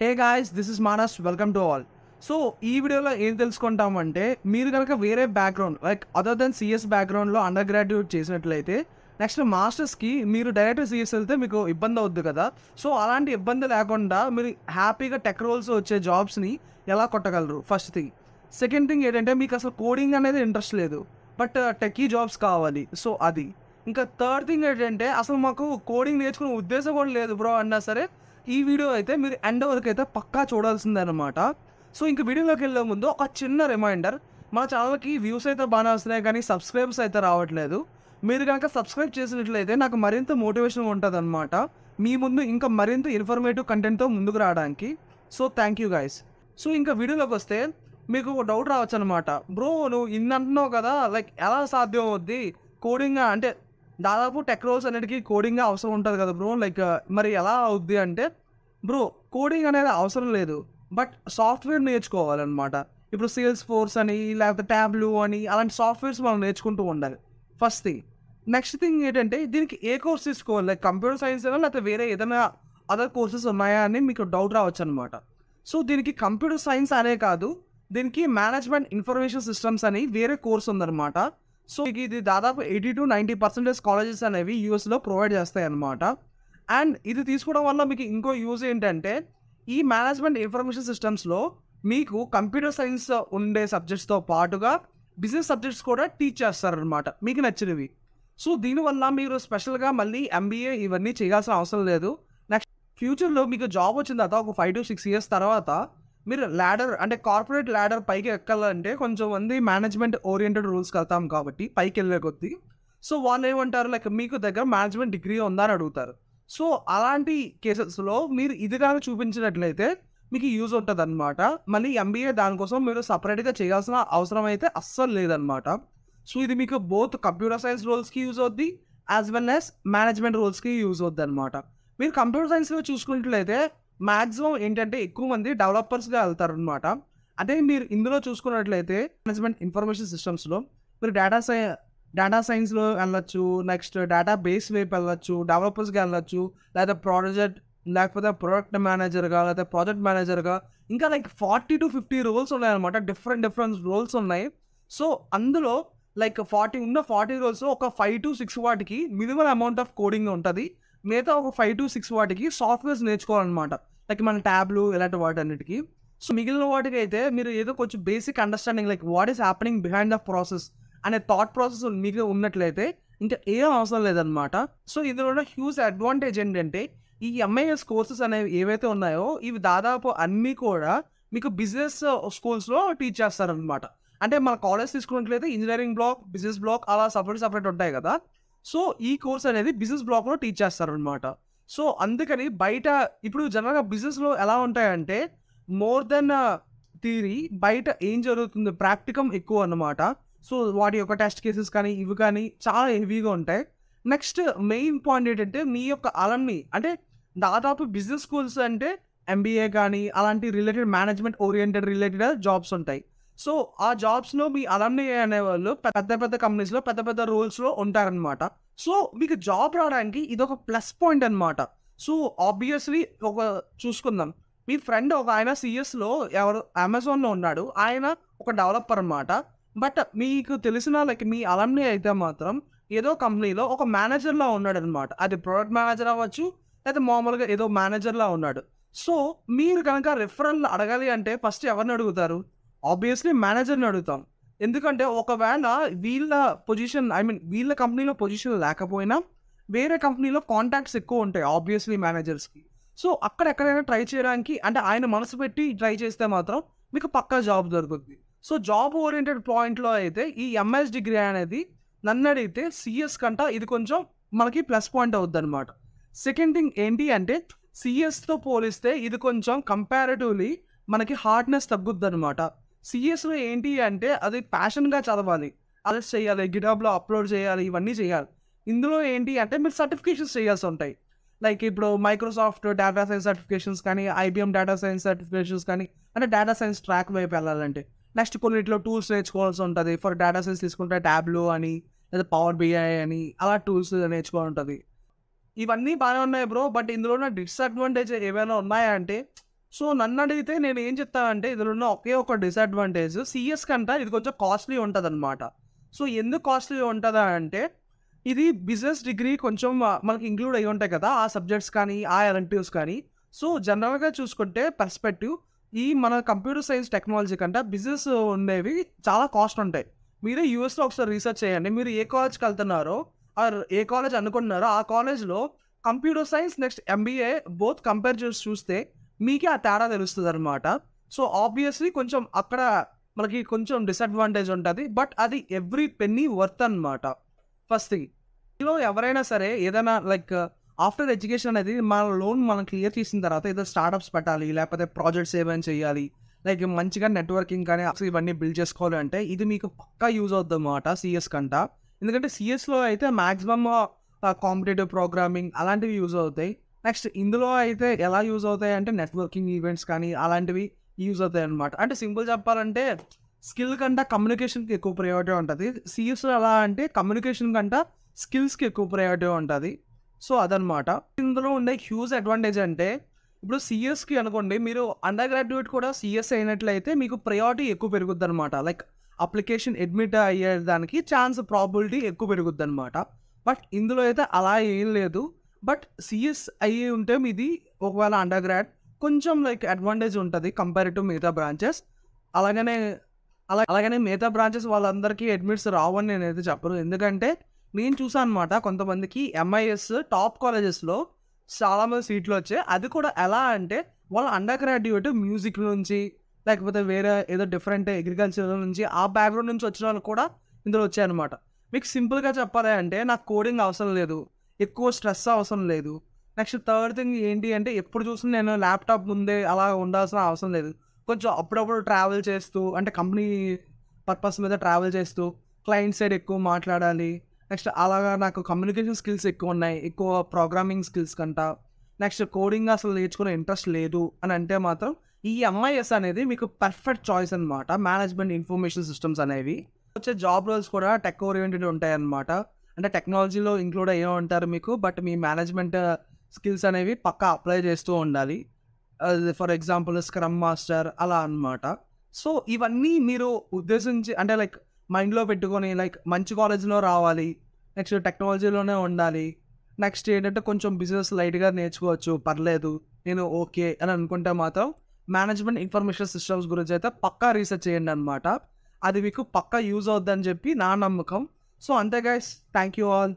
Hey guys, this is Manas. Welcome to all. So ఈ వీడియోలో ఏం తెలుసుకుంటామంటే, మీరు కనుక వేరే background like other than CS బ్యాక్గ్రౌండ్లో అండర్ గ్రాడ్యుయేట్ చేసినట్లయితే నెక్స్ట్ మాస్టర్స్కి మీరు డైరెక్ట్ సిఎస్ వెళ్తే మీకు ఇబ్బంది అవుద్ది కదా. సో అలాంటి ఇబ్బంది లేకుండా మీరు హ్యాపీగా టెక్ రోల్స్ వచ్చే జాబ్స్ని ఎలా కొట్టగలరు ఫస్ట్ థింగ్. సెకండ్ థింగ్ ఏంటంటే, మీకు అసలు కోడింగ్ అనేది ఇంట్రెస్ట్ లేదు బట్ టెక్కీ జాబ్స్ కావాలి, సో అది. ఇంకా థర్డ్ థింగ్ ఏంటంటే, అసలు మాకు కోడింగ్ నేర్చుకునే ఉద్దేశం కూడా లేదు బ్రో అన్నా సరే, ఈ వీడియో అయితే మీరు ఎండ్ వరకు అయితే పక్కా చూడాల్సిందే అనమాట. సో ఇంక వీడియోలోకి వెళ్ళే ముందు ఒక చిన్న రిమైండర్, మా ఛానల్కి వ్యూస్ అయితే బాగానే వస్తున్నాయి కానీ సబ్స్క్రైబ్స్ అయితే రావట్లేదు. మీరు కనుక సబ్స్క్రైబ్ చేసినట్లయితే నాకు మరింత మోటివేషన్ ఉంటుంది అనమాట, మీ ముందు ఇంకా మరింత ఇన్ఫర్మేటివ్ కంటెంట్తో ముందుకు రావడానికి. So thank you guys. So ఇంకా వీడియోలోకి వస్తే మీకు ఒక డౌట్ రావచ్చు అనమాట, బ్రో నువ్వు ఇన్ని అంటున్నావు కదా, లైక్ ఎలా సాధ్యం అవుద్ది కోడింగ్ అంటే దాదాపు టెక్ రోల్స్ అన్నిటికీ కోడింగ్ అవసరం ఉంటుంది కదా బ్రో, లైక్ మరి ఎలా అవుద్ది అంటే, బ్రో కోడింగ్ అనేది అవసరం లేదు బట్ సాఫ్ట్వేర్ నేర్చుకోవాలన్నమాట. ఇప్పుడు సేల్స్ ఫోర్స్ అని లేకపోతే ట్యాబ్లూ అని అలాంటి సాఫ్ట్వేర్స్ మనం నేర్చుకుంటూ ఉండాలి ఫస్ట్ థింగ్. నెక్స్ట్ థింగ్ ఏంటంటే, దీనికి ఏ కోర్స్ తీసుకోవాలి, లైక్ కంప్యూటర్ సైన్స్ అయినా లేకపోతే వేరే ఏదైనా అదర్ కోర్సెస్ ఉన్నాయా అని మీకు డౌట్ రావచ్చు అనమాట. సో దీనికి కంప్యూటర్ సైన్స్ అనే కాదు, దీనికి మేనేజ్మెంట్ ఇన్ఫర్మేషన్ సిస్టమ్స్ అని వేరే కోర్స్ ఉందన్నమాట. సో ఇది దాదాపు 80-90% కాలేజెస్ అనేవి యూఎస్లో ప్రొవైడ్ చేస్తాయి అన్నమాట. అండ్ ఇది తీసుకోవడం వల్ల మీకు ఇంకో యూజ్ ఏంటంటే, ఈ మేనేజ్మెంట్ ఇన్ఫర్మేషన్ సిస్టమ్స్లో మీకు కంప్యూటర్ సైన్స్ ఉండే సబ్జెక్ట్స్తో పాటుగా బిజినెస్ సబ్జెక్ట్స్ కూడా టీచ్ చేస్తారనమాట మీకు నచ్చినవి. సో దీనివల్ల మీరు స్పెషల్గా మళ్ళీ ఎంబీఏ ఇవన్నీ చేయాల్సిన అవసరం లేదు. నెక్స్ట్ ఫ్యూచర్లో మీకు జాబ్ వచ్చిన తర్వాత ఒక 5-6 ఇయర్స్ తర్వాత మీరు ల్యాడర్ అంటే కార్పొరేట్ ల్యాడర్ పైకి ఎక్కాలంటే కొంచెం మంది మేనేజ్మెంట్ ఓరియంటెడ్ రూల్స్కి వెళ్తాం కాబట్టి పైకి వెళ్ళే కొద్దీ, సో వాళ్ళు ఏమంటారు, లైక్ మీకు దగ్గర మేనేజ్మెంట్ డిగ్రీ ఉందా అని అడుగుతారు. సో అలాంటి కేసెస్లో మీరు ఇది కానీ చూపించినట్లయితే మీకు యూజ్ ఉంటుంది అనమాట. మళ్ళీ ఎంబీఏ దానికోసం మీరు సపరేట్గా చేయాల్సిన అవసరం అయితే అస్సలు లేదనమాట. సో ఇది మీకు బోత్ కంప్యూటర్ సైన్స్ రోల్స్కి యూజ్ అవుద్ది యాజ్ వెల్ యాజ్ మేనేజ్మెంట్ రోల్స్కి యూజ్ అవుద్ది అనమాట. మీరు కంప్యూటర్ సైన్స్లో చూసుకున్నట్లయితే మ్యాక్సిమం ఏంటంటే ఎక్కువ మంది డెవలపర్స్గా వెళ్తారనమాట. అదే మీరు ఇందులో చూసుకున్నట్లయితే మేనేజ్మెంట్ ఇన్ఫర్మేషన్ సిస్టమ్స్లో మీరు డేటా సైన్స్లో వెళ్ళొచ్చు, నెక్స్ట్ డేటా బేస్ వైపు వెళ్ళొచ్చు, డెవలపర్స్గా వెళ్ళొచ్చు, లేదా లేకపోతే ప్రొడక్ట్ మేనేజర్గా లేకపోతే ప్రాజెక్ట్ మేనేజర్గా, ఇంకా లైక్ 40-50 రోల్స్ ఉన్నాయన్నమాట. డిఫరెంట్ రోల్స్ ఉన్నాయి. సో అందులో లైక్ 40 రోల్స్ ఒక 5-6 వాటికి మినిమం అమౌంట్ ఆఫ్ కోడింగ్ ఉంటుంది, మిగతా ఒక 5-6 వాటికి సాఫ్ట్వేర్స్ నేర్చుకోవాలన్నమాట, లైక్ మన ట్యాబ్లు ఇలాంటి వాటన్నిటికీ. సో మిగిలిన వాటికి అయితే మీరు ఏదో కొంచెం basic understanding like what is happening behind the process అనే థాట్ ప్రాసెస్ మీకు ఉన్నట్లయితే ఇంకా ఏం అవసరం లేదనమాట. సో ఇందులో ఉన్న హ్యూజ్ అడ్వాంటేజ్ ఏంటంటే, ఈ ఎంఐఎస్ కోర్సెస్ అనేవి ఏవైతే ఉన్నాయో ఇవి దాదాపు అన్నీ కూడా మీకు బిజినెస్ స్కూల్స్లో టీచ్ చేస్తారనమాట. అంటే మన కాలేజ్ తీసుకున్నట్లయితే ఇంజనీరింగ్ బ్లాక్, బిజినెస్ బ్లాక్ అలా సపరేట్ ఉంటాయి కదా. సో ఈ కోర్స్ అనేది బిజినెస్ బ్లాక్లో టీచ్ చేస్తారనమాట. సో అందుకని బయట ఇప్పుడు జనరల్గా బిజినెస్లో ఎలా ఉంటాయంటే, మోర్ దెన్ థియరీ బయట ఏం జరుగుతుంది ప్రాక్టికం ఎక్కువ అన్నమాట. సో వాటి యొక్క టెస్ట్ కేసెస్ కానీ ఇవి కానీ చాలా హెవీగా ఉంటాయి. నెక్స్ట్ మెయిన్ పాయింట్ ఏంటంటే, మీ యొక్క అలమ్ని అంటే దాదాపు బిజినెస్ స్కూల్స్ అంటే ఎంబీఏ కానీ అలాంటి related management oriented related jobs ఉంటాయి. సో ఆ జాబ్స్లో మీ అలమ్ని అనేవాళ్ళు పెద్ద కంపెనీస్లో పెద్ద రోల్స్లో ఉంటారనమాట. సో మీకు జాబ్ రావడానికి ఇది ఒక ప్లస్ పాయింట్ అనమాట. సో ఆబ్వియస్లీ ఒక చూసుకుందాం, మీ ఫ్రెండ్ ఒక ఆయన సిఎస్లో ఎవరు అమెజాన్లో ఉన్నాడు, ఆయన ఒక డెవలపర్ అనమాట. బట్ మీకు తెలిసిన లైక్ మీ అలమ్ని అయితే మాత్రం ఏదో కంపెనీలో ఒక మేనేజర్లా ఉన్నాడు అనమాట. అది ప్రొడక్ట్ మేనేజర్ అవ్వచ్చు లేదా మామూలుగా ఏదో మేనేజర్లా ఉన్నాడు. సో మీరు కనుక రిఫరల్ అడగాలి అంటే ఫస్ట్ ఎవరిని అడుగుతారు? ఆబ్వియస్లీ మేనేజర్ని అడుగుతాం. ఎందుకంటే ఒకవేళ వీళ్ళ కంపెనీలో పొజిషన్ లేకపోయినా వేరే కంపెనీలో కాంటాక్ట్స్ ఎక్కువ ఉంటాయి ఆబ్వియస్లీ మేనేజర్స్కి. సో అక్కడ ఎక్కడైనా ట్రై చేయడానికి అంటే ఆయన మనసు పెట్టి ట్రై చేస్తే మాత్రం మీకు పక్కా జాబ్ దొరుకుతుంది. సో జాబ్ ఓరియంటెడ్ పాయింట్లో అయితే ఈ ఎంఎస్ డిగ్రీ అనేది నన్ను అడిగితే సిఎస్ కంట ఇది కొంచెం మనకి ప్లస్ పాయింట్ అవుద్ది అనమాట. సెకండ్ థింగ్ ఏంటి అంటే, సిఎస్తో పోలిస్తే ఇది కొంచెం కంపారిటివ్లీ మనకి హార్డ్నెస్ తగ్గుద్ది అనమాట. సిఎస్లో ఏంటి అంటే అది ప్యాషన్గా చదవాలి, అదే చేయాలి, గిటాబ్లో అప్లోడ్ చేయాలి, ఇవన్నీ చేయాలి. ఇందులో ఏంటి అంటే మీరు సర్టిఫికేషన్స్ చేయాల్సి ఉంటాయి, లైక్ ఇప్పుడు మైక్రోసాఫ్ట్ డేటా సైన్స్ సర్టిఫికేషన్స్ కానీ, ఐబిఎం డేటా సైన్స్ సర్టిఫికేషన్స్ కానీ, అంటే డేటా సైన్స్ ట్రాక్ వైపు వెళ్ళాలంటే. నెక్స్ట్ కొన్నిట్లో టూల్స్ నేర్చుకోవాల్సి ఉంటుంది. ఫర్ డేటా సైన్స్ తీసుకుంటే ట్యాబ్లూ అని లేదా పవర్ బిఐ అని అలా టూల్స్ నేర్చుకోవాలి ఉంటుంది. ఇవన్నీ బాగానే ఉన్నాయి బ్రో, బట్ ఇందులో ఉన్న డిసడ్వాంటేజ్ ఏమైనా ఉన్నాయా అంటే, సో నన్ను అడిగితే నేను ఏం చెప్తానంటే ఇందులో ఉన్న ఒకే ఒక డిసడ్వాంటేజ్ సిఎస్ కంటే ఇది కొంచెం కాస్ట్లీ ఉంటుందన్నమాట. సో ఎందుకు కాస్ట్లీ ఉంటుందా అంటే ఇది బిజినెస్ డిగ్రీ కొంచెం మనకి ఇంక్లూడ్ అయ్యి ఉంటాయి కదా ఆ సబ్జెక్ట్స్ కానీ ఆ ఎలెక్టివ్స్ కానీ. సో జనరల్గా చూసుకుంటే పర్స్పెక్టివ్ ఈ మన కంప్యూటర్ సైన్స్ టెక్నాలజీ కంటే బిజినెస్ ఉండేవి చాలా కాస్ట్ ఉంటాయి. మీరే యూఎస్లో ఒకసారి రీసెర్చ్ చేయండి. మీరు ఏ కాలేజ్కి వెళ్తున్నారో ఆర్ ఏ కాలేజ్ అనుకుంటున్నారో ఆ కాలేజ్లో computer science next MBA both compare చేసి చూస్తే మీకే ఆ తేడా తెలుస్తుంది అనమాట. సో ఆబ్వియస్లీ కొంచెం అక్కడ మనకి కొంచెం డిసడ్వాంటేజ్ ఉంటుంది, బట్ అది ఎవ్రీ పెన్నీ వర్త్ అనమాట. ఫస్ట్ థింగ్ ఇందులో ఎవరైనా సరే ఏదైనా లైక్ ఆఫ్టర్ ఎడ్యుకేషన్ అనేది మన లోన్ మనం క్లియర్ చేసిన తర్వాత ఏదో స్టార్టప్స్ పెట్టాలి, లేకపోతే ప్రాజెక్ట్స్ ఏమైనా చేయాలి, లైక్ మంచిగా నెట్వర్కింగ్ కానీ ఇవన్నీ బిల్డ్ చేసుకోవాలి అంటే ఇది మీకు పక్కా యూజ్ అవుతుంది అన్నమాట సిఎస్ కంట. ఎందుకంటే సిఎస్లో అయితే మ్యాక్సిమమ్ కాంపిటేటివ్ ప్రోగ్రామింగ్ అలాంటివి యూజ్ అవుతాయి. నెక్స్ట్ ఇందులో అయితే ఎలా యూజ్ అవుతాయి అంటే నెట్వర్కింగ్ ఈవెంట్స్ కానీ అలాంటివి యూజ్ అవుతాయి అనమాట. అంటే సింపుల్ చెప్పాలంటే స్కిల్ కంటే కమ్యూనికేషన్కి ఎక్కువ ప్రయారిటీ ఉంటుంది. సిఎస్లో ఎలా అంటే కమ్యూనికేషన్ కంటే స్కిల్స్కి ఎక్కువ ప్రయారిటీ ఉంటుంది. సో అదనమాట ఇందులో ఉండే హ్యూజ్ అడ్వాంటేజ్. అంటే ఇప్పుడు సిఎస్కి అనుకోండి, మీరు అండర్ గ్రాడ్యుయేట్ కూడా సిఎస్ అయినట్లయితే మీకు ప్రయారిటీ ఎక్కువ పెరుగుద్ది అనమాట. లైక్ అప్లికేషన్ అడ్మిట్ అయ్యేదానికి ఛాన్స్ ప్రాబిలిటీ ఎక్కువ పెరుగుద్ది అనమాట. బట్ ఇందులో అయితే అలా ఏం లేదు. బట్ సిఎస్ అయ్యి ఉంటే మీది ఒకవేళ అండర్ గ్రాడ్ కొంచెం లైక్ అడ్వాంటేజ్ ఉంటుంది కంపేర్ టు మిగతా బ్రాంచెస్. అలాగనే మిగతా బ్రాంచెస్ వాళ్ళందరికీ అడ్మిట్స్ రావని నేనైతే చెప్పను. ఎందుకంటే నేను చూసాను అనమాట కొంతమందికి ఎంఐఎస్ టాప్ కాలేజెస్లో చాలామంది సీట్లు వచ్చాయి. అది కూడా ఎలా అంటే వాళ్ళ అండర్ గ్రాడ్యుయేట్ మ్యూజిక్ నుంచి లేకపోతే వేరే ఏదో డిఫరెంట్ అగ్రికల్చర్ నుంచి ఆ బ్యాక్గ్రౌండ్ నుంచి వచ్చిన వాళ్ళు కూడా ఇందులో వచ్చాయన్నమాట. మీకు సింపుల్గా చెప్పాలి అంటే నాకు కోడింగ్ అవసరం లేదు, ఎక్కువ స్ట్రెస్ అవసరం లేదు. నెక్స్ట్ థర్డ్ థింగ్ ఏంటి అంటే ఎప్పుడు చూసినా నేను ల్యాప్టాప్ ముందే అలా ఉండాల్సిన అవసరం లేదు. కొంచెం అప్పుడప్పుడు ట్రావెల్ చేస్తూ అంటే కంపెనీ పర్పస్ మీద ట్రావెల్ చేస్తూ క్లయింట్ సైడ్ ఎక్కువ మాట్లాడాలి. నెక్స్ట్ అలాగా నాకు కమ్యూనికేషన్ స్కిల్స్ ఎక్కువ ఉన్నాయి, ఎక్కువ ప్రోగ్రామింగ్ స్కిల్స్ కంట. నెక్స్ట్ కోడింగ్ అసలు నేర్చుకునే ఇంట్రెస్ట్ లేదు అని అంటే మాత్రం ఈ ఎంఐఎస్ అనేది మీకు పర్ఫెక్ట్ చాయిస్ అనమాట. మేనేజ్మెంట్ ఇన్ఫర్మేషన్ సిస్టమ్స్ అనేవి వచ్చే జాబ్ రోల్స్ కూడా టెక్ ఓరియంటెడ్ ఉంటాయి అన్నమాట. అంటే టెక్నాలజీలో ఇంక్లూడ్ అయ్యే ఉంటారు మీకు, బట్ మీ మేనేజ్మెంట్ స్కిల్స్ అనేవి పక్కా అప్లై చేస్తూ ఉండాలి. ఫర్ ఎగ్జాంపుల్ స్క్రమ్ మాస్టర్ అలా అనమాట. సో ఇవన్నీ మీరు ఉద్దేశించి అంటే లైక్ మైండ్లో పెట్టుకొని లైక్ మంచి కాలేజ్లో రావాలి, నెక్స్ట్ టెక్నాలజీలోనే ఉండాలి, నెక్స్ట్ ఏంటంటే కొంచెం బిజినెస్ లైట్గా నేర్చుకోవచ్చు పర్లేదు నేను ఓకే అని అనుకుంటే మాత్రం మేనేజ్మెంట్ ఇన్ఫర్మేషన్ సిస్టమ్స్ గురించి అయితే పక్కా రీసెర్చ్ చేయండి అనమాట. అది మీకు పక్కా యూజ్ అవుద్దని చెప్పి నా నమ్మకం. సో అంతే గైస్, థ్యాంక్ యూ ఆల్.